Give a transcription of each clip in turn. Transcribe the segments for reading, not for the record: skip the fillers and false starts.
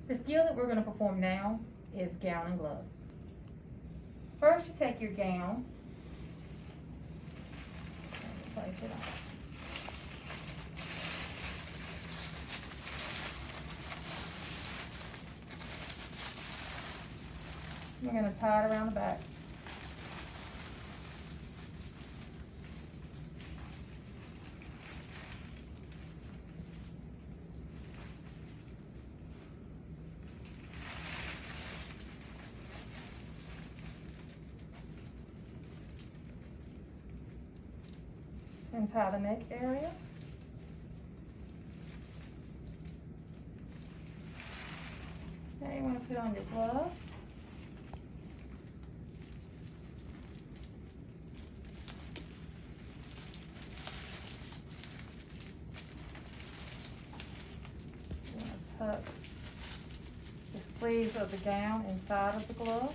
The skill that we're going to perform now is gown and gloves. First, you take your gown and place it on. We're going to tie it around the back. And tie the neck area. Now you want to put on your gloves. You want to tuck the sleeves of the gown inside of the gloves.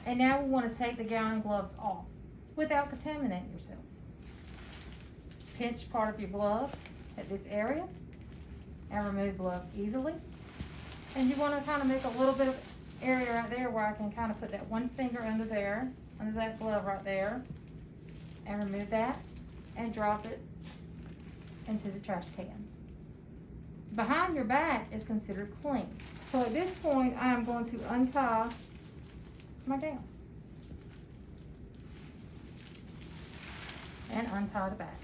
And now we want to take the gown and gloves off without contaminating yourself. Pinch part of your glove at this area and remove glove easily. And you want to kind of make a little bit of area right there where I can kind of put that one finger under there, under that glove right there, and remove that and drop it into the trash can. Behind your back is considered clean. So at this point, I am going to untie my gown and untie the back.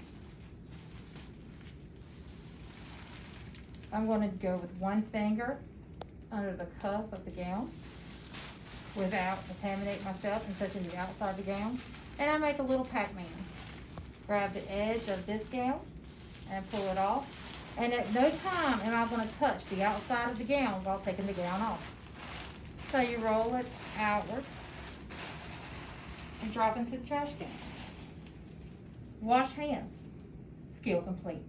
I'm going to go with one finger under the cuff of the gown without contaminating myself and touching the outside of the gown. And I make a little Pac-Man. Grab the edge of this gown and pull it off. And at no time am I going to touch the outside of the gown while taking the gown off. So you roll it outward and drop into the trash can. Wash hands. Skill complete.